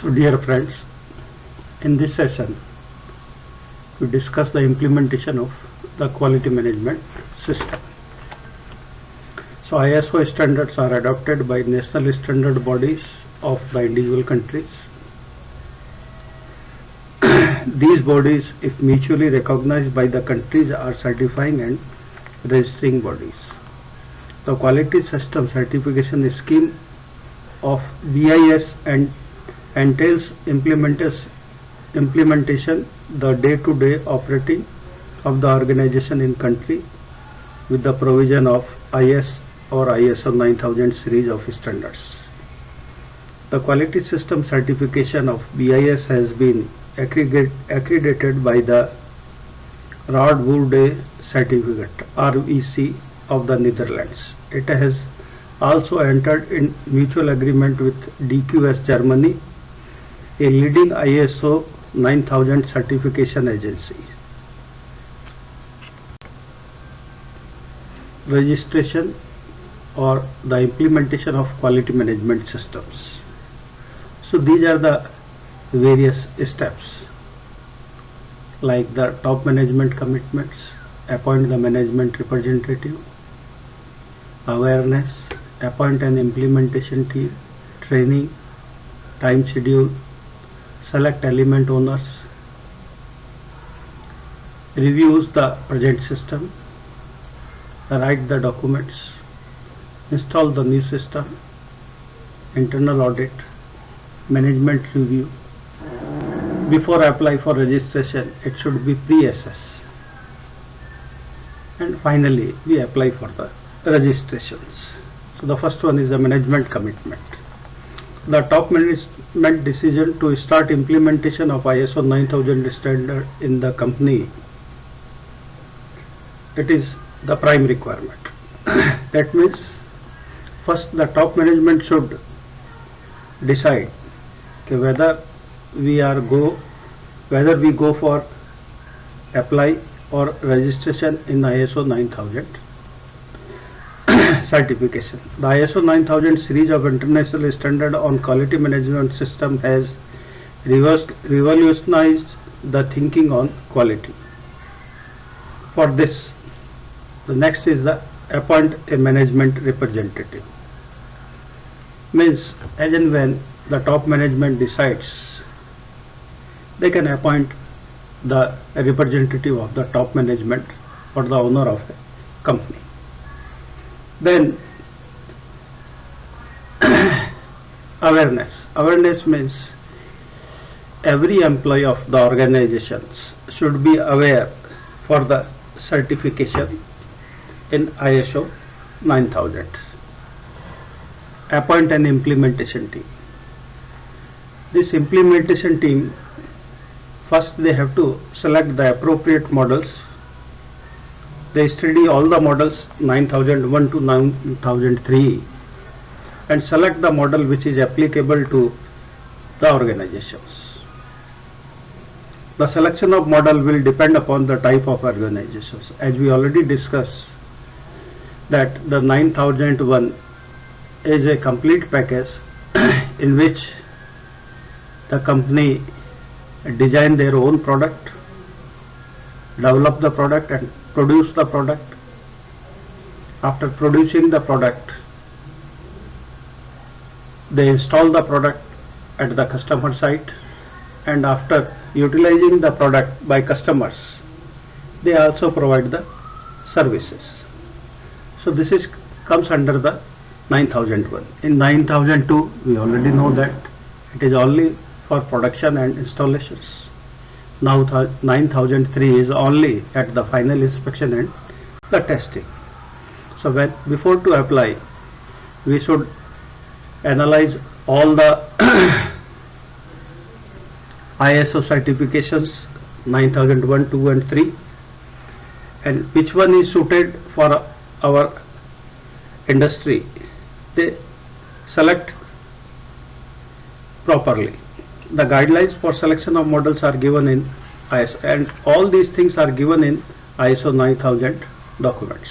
So dear friends, in this session we discuss the implementation of the quality management system. So ISO standards are adopted by national standard bodies of the individual countries. These bodies, if mutually recognized by the countries, are certifying and registering bodies. The quality system certification scheme of BIS and entails implementation the day-to-day operating of the organization in country with the provision of IS or ISO 9000 series of standards. The quality system certification of BIS has been accredited by the Radboud Certificate (REC) of the Netherlands. It has also entered in mutual agreement with DQS Germany, a leading ISO 9000 certification agency. Registration or the implementation of quality management systems. So these are the various steps, like the top management commitments, appoint the management representative, awareness, appoint an implementation team, training, time schedule, select element owners, reviews the present system, write the documents, install the new system, internal audit, management review. Before apply for registration, it should be pre-assess, and finally we apply for the registrations. So the first one is the management commitment. The top management decision to start implementation of ISO 9000 standard in the company, it is the prime requirement. That means first the top management should decide whether we go for apply or registration in ISO 9000 certification. The ISO 9000 series of international standard on quality management system has revolutionized the thinking on quality. For this, the next is the appoint a management representative. Means as and when the top management decides, they can appoint the representative of the top management or the owner of the company. Then awareness means every employee of the organizations should be aware for the certification in ISO 9000. Appoint an implementation team. This implementation team, first they have to select the appropriate models. They study all the models 9001 to 9003 and select the model which is applicable to the organizations. The selection of model will depend upon the type of organizations. As we already discussed, that the 9001 is a complete package in which the company design their own product, develop the product and produce the product. After producing the product, they install the product at the customer site, and after utilizing the product by customers, they also provide the services. So this comes under the 9001. In 9002, we already know that it is only for production and installations. Now 9003 is only at the final inspection and the testing. So before to apply, we should analyze all the ISO certifications 9001, 2 and 3, and which one is suited for our industry. They select properly. The guidelines for selection of models are given in ISO, and all these things are given in ISO 9000 documents.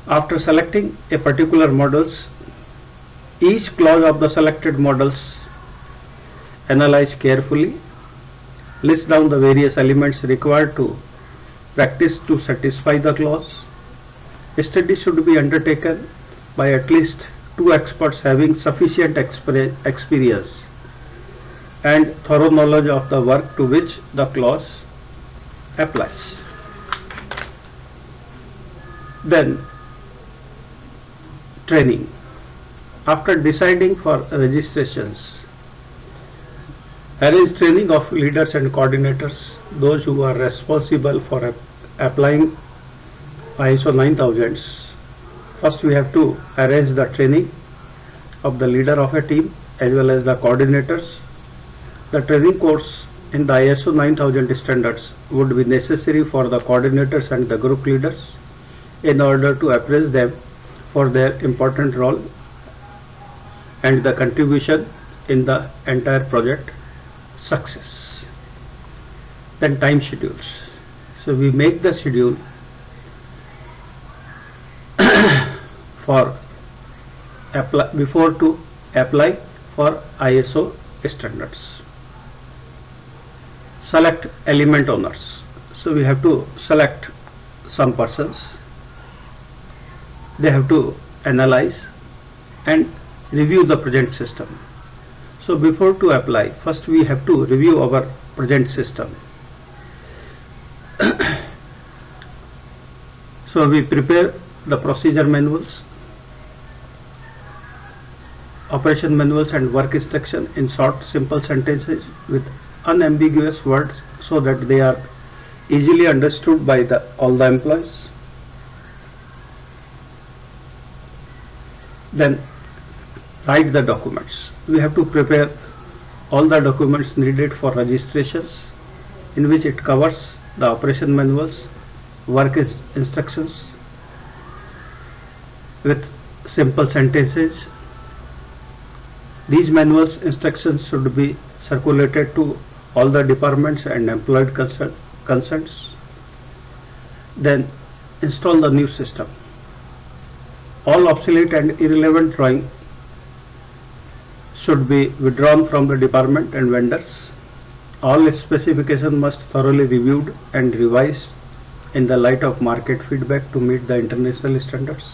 After selecting a particular models, each clause of the selected models analyze carefully, list down the various elements required to practice to satisfy the clause. A study should be undertaken by at least 2 experts having sufficient experience and thorough knowledge of the work to which the clause applies. Then, training. After deciding for registrations, arrange training of leaders and coordinators, those who are responsible for applying ISO 9000. First we have to arrange the training of the leader of a team as well as the coordinators. The training course in the ISO 9000 standards would be necessary for the coordinators and the group leaders in order to appraise them for their important role and the contribution in the entire project success. Then time schedules. So we make the schedule for before to apply for ISO standards. Select element owners. So we have to select some persons. They have to analyze and review the present system. So before to apply, first we have to review our present system. So we prepare the procedure manuals, operation manuals and work instruction in short simple sentences with unambiguous words so that they are easily understood by all the employees. Then write the documents. We have to prepare all the documents needed for registrations, in which it covers the operation manuals, work instructions with simple sentences. These manuals instructions should be circulated to all the departments and employed concerns. Then install the new system. All obsolete and irrelevant drawing should be withdrawn from the department and vendors. All specifications must thoroughly reviewed and revised in the light of market feedback to meet the international standards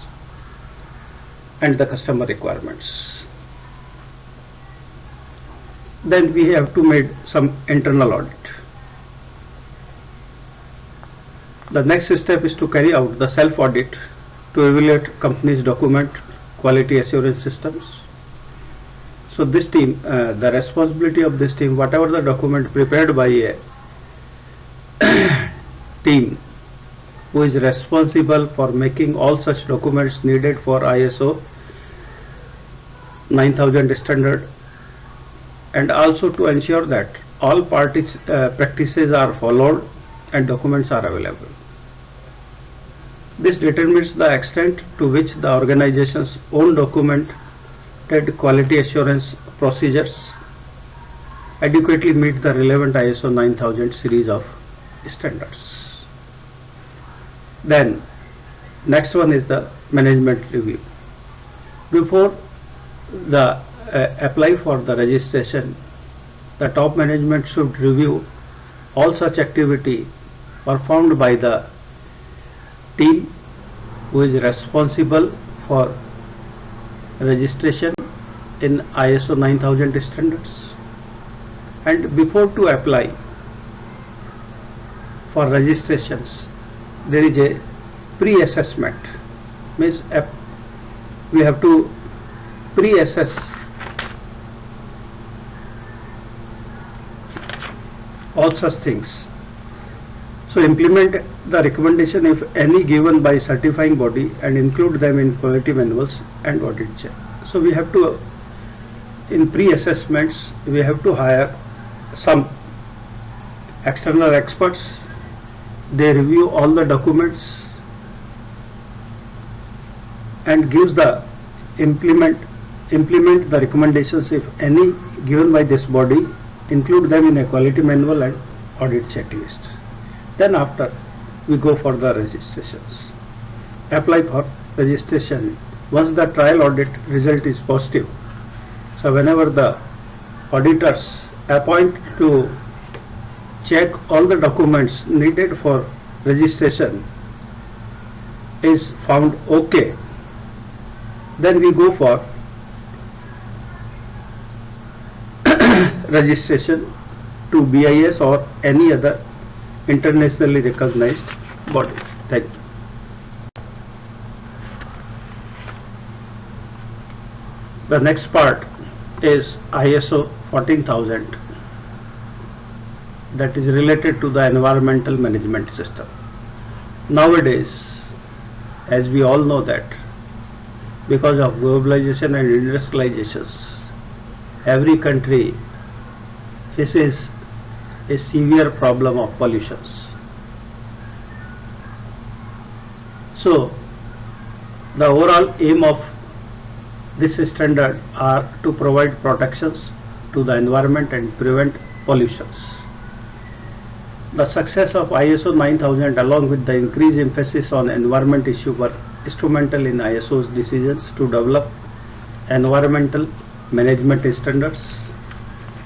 and the customer requirements. Then we have to make some internal audit. The next step is to carry out the self-audit to evaluate company's document quality assurance systems. So this team, the responsibility of this team, whatever the document prepared by a team who is responsible for making all such documents needed for ISO 9000 standard, and also to ensure that all practices are followed and documents are available. This determines the extent to which the organization's own documented quality assurance procedures adequately meet the relevant ISO 9000 series of standards. Then next one is the management review. Before the apply for the registration, the top management should review all such activity performed by the team who is responsible for registration in ISO 9000 standards. And before to apply for registrations, there is a pre-assessment. Means we have to pre-assess all such things. So implement the recommendation if any given by certifying body and include them in quality manuals and audit check. So we have to, in pre-assessments, we have to hire some external experts. They review all the documents and gives the implement the recommendations if any given by this body, include them in a quality manual and audit checklist. Then after we go for the registrations. Apply for registration once the trial audit result is positive. So whenever the auditors appointed to check all the documents needed for registration is found okay, then we go for registration to BIS or any other internationally recognized body. Thank you. The next part is ISO 14000, that is related to the environmental management system. Nowadays, as we all know that because of globalization and industrializations, every country faces a severe problem of pollutions. So, the overall aim of this standard are to provide protections to the environment and prevent pollutions. The success of ISO 9000 along with the increased emphasis on environment issue were instrumental in ISO's decisions to develop environmental management standards.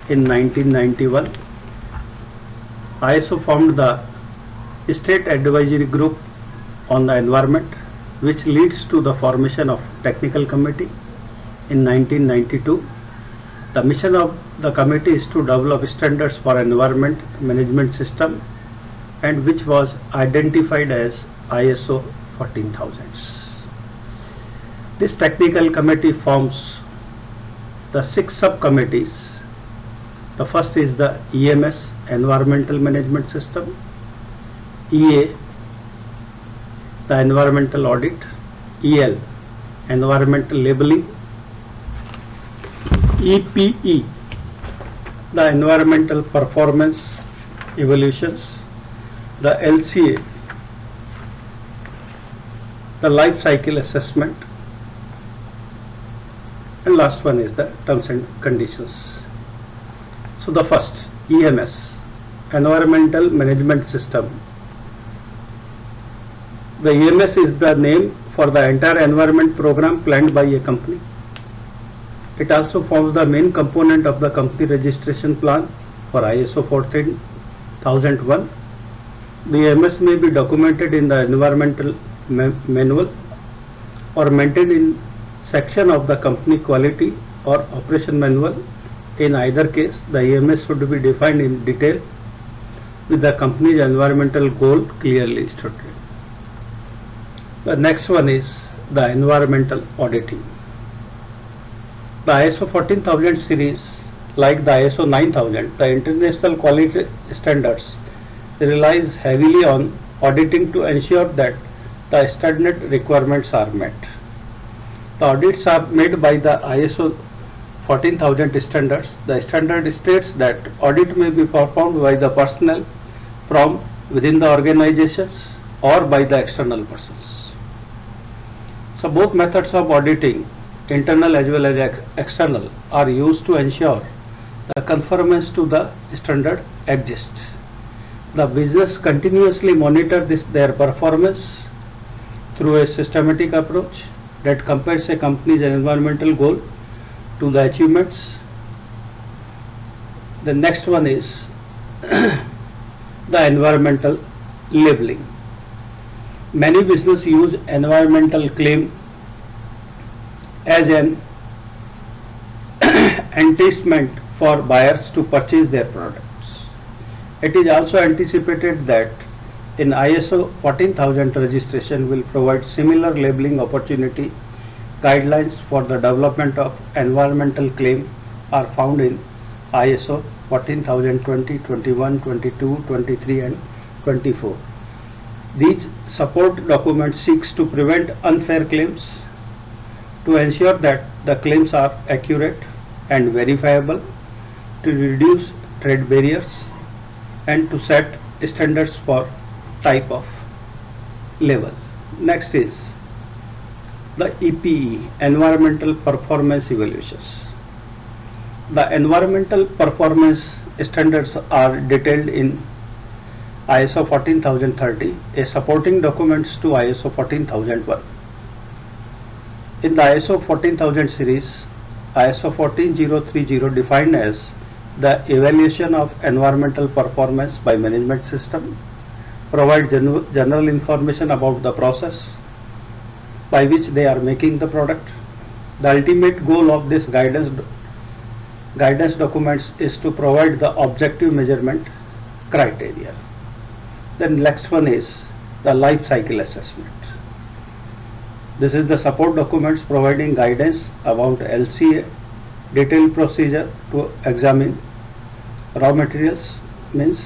In 1991, ISO formed the State Advisory Group on the Environment, which leads to the formation of Technical Committee. In 1992, the mission of the committee is to develop standards for environment management system, and which was identified as ISO 14000. This technical committee forms the 6 subcommittees. The first is the EMS, Environmental Management System; EA, the Environmental Audit; EL, Environmental Labeling; EPE, the Environmental Performance Evaluations; the LCA, the Life Cycle Assessment; and last one is the Terms and Conditions. So the first, EMS, Environmental Management System. The EMS is the name for the entire environment program planned by a company. It also forms the main component of the company registration plan for ISO 14001. The EMS may be documented in the environmental manual or maintained in section of the company quality or operation manual. In either case, the EMS should be defined in detail with the company's environmental goal clearly stated. The next one is the environmental auditing. The ISO 14000 series, like the ISO 9000, the international quality standards, relies heavily on auditing to ensure that the standard requirements are met. The audits are made by the ISO 14000 standards. The standard states that audit may be performed by the personnel from within the organizations or by the external persons. So both methods of auditing, internal as well as external, are used to ensure the conformance to the standard exists. The business continuously monitor their performance through a systematic approach that compares a company's environmental goal to the achievements. The next one is the environmental labeling. Many businesses use environmental claim as an enticement for buyers to purchase their products. It is also anticipated that in ISO 14000 registration will provide similar labeling opportunity. Guidelines for the development of environmental claim are found in ISO 14020, 21, 22, 23 and 24. These support documents seeks to prevent unfair claims, to ensure that the claims are accurate and verifiable, to reduce trade barriers, and to set standards for type of label. Next is the EPE, Environmental Performance Evaluations. The environmental performance standards are detailed in ISO 14030, a supporting documents to ISO 14001. In the ISO 14000 series, ISO 14030 defined as the evaluation of environmental performance by management system, provide general information about the process by which they are making the product. The ultimate goal of this guidance documents is to provide the objective measurement criteria. Then next one is the life cycle assessment. This is the support documents providing guidance about LCA, detailed procedure to examine raw materials, means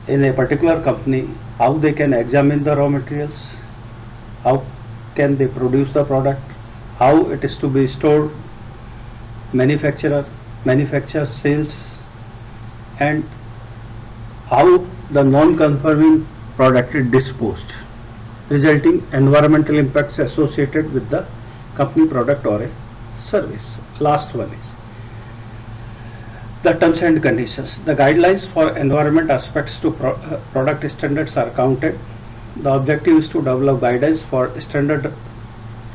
in a particular company how they can examine the raw materials, how can they produce the product, how it is to be stored, manufacture sales, and how the non-conforming product is disposed, resulting environmental impacts associated with the company product or a service. Last one is the terms and conditions. The guidelines for environment aspects to product standards are counted. The objective is to develop guidance for standard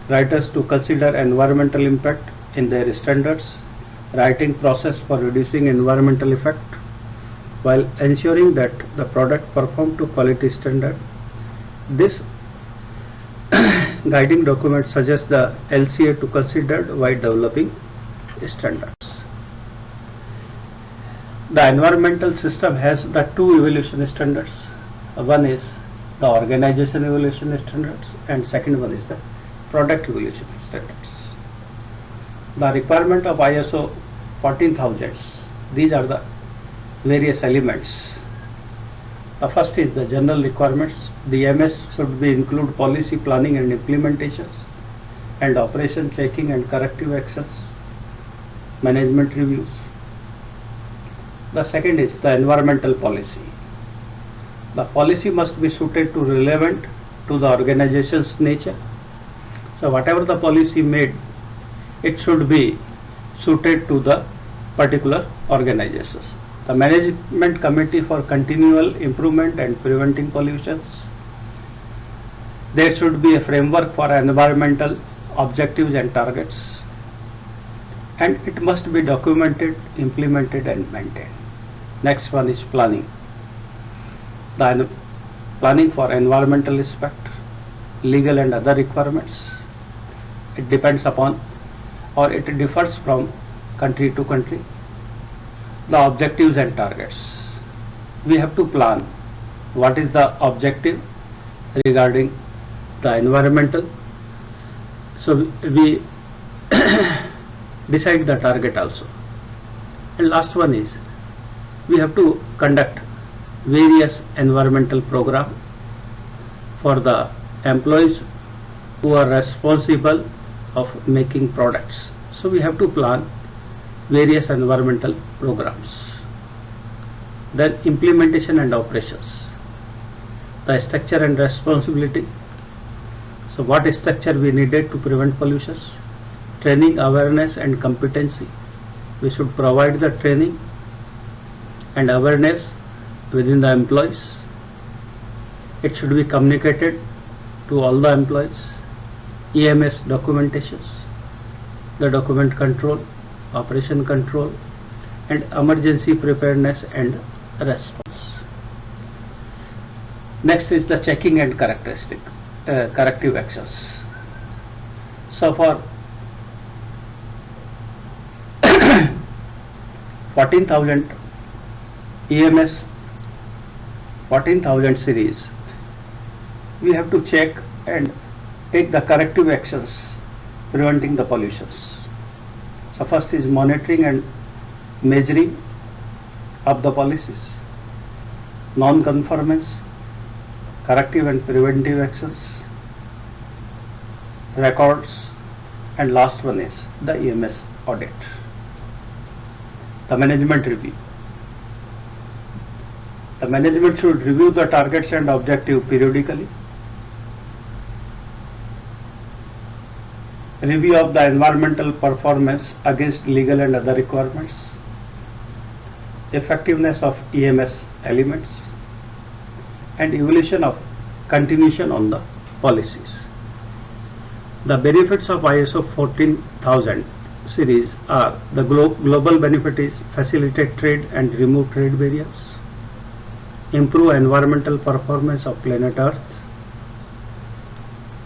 writers to consider environmental impact in their standards, writing process for reducing environmental effect while ensuring that the product perform to quality standard. This guiding document suggests the LCA to consider while developing standards. The environmental system has the two evaluation standards. One is the organization evaluation standards and second one is the product evaluation standards. The requirement of ISO 14000, these are the various elements. The first is the general requirements. The MS should be include policy planning and implementations and operation checking and corrective actions, management reviews. The second is the environmental policy. The policy must be suited to relevant to the organization's nature. So whatever the policy made, it should be suited to the particular organizations. The management committee for continual improvement and preventing pollutions. There should be a framework for environmental objectives and targets, and it must be documented, implemented and maintained. Next one is planning. The planning for environmental aspect, legal and other requirements. It depends upon or it differs from country to country. The objectives and targets. We have to plan what is the objective regarding the environmental. So we decide the target also. And last one is we have to conduct various environmental program for the employees who are responsible of making products. So we have to plan various environmental programs. Then implementation and operations. The structure and responsibility. So what structure we needed to prevent pollutions? Training, awareness and competency. We should provide the training and awareness within the employees. It should be communicated to all the employees. EMS documentations, the document control, operation control and emergency preparedness and response. Next is the checking and corrective actions. So for 14,000 EMS 14,000 series, we have to check and take the corrective actions preventing the pollutions. So first is monitoring and measuring of the policies, non-conformance, corrective and preventive actions, records, and last one is the EMS audit. The management review. The management should review the targets and objective periodically. Review of the environmental performance against legal and other requirements. Effectiveness of EMS elements and evaluation of continuation on the policies. The benefits of ISO 14000 series are the global benefit is facilitate trade and remove trade barriers, improve environmental performance of planet Earth,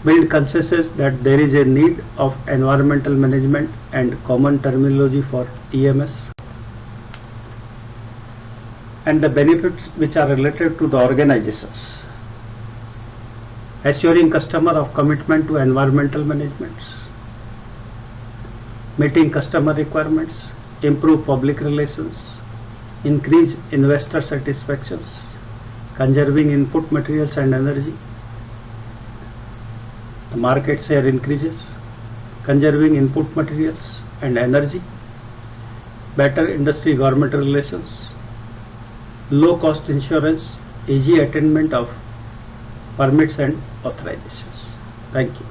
build consensus that there is a need of environmental management and common terminology for EMS, and the benefits which are related to the organizations, assuring customer of commitment to environmental management, meeting customer requirements, improve public relations, increase investor satisfactions, conserving input materials and energy, the market share increases, conserving input materials and energy, better industry government relations, low cost insurance, easy attainment of permits and authorizations. Thank you.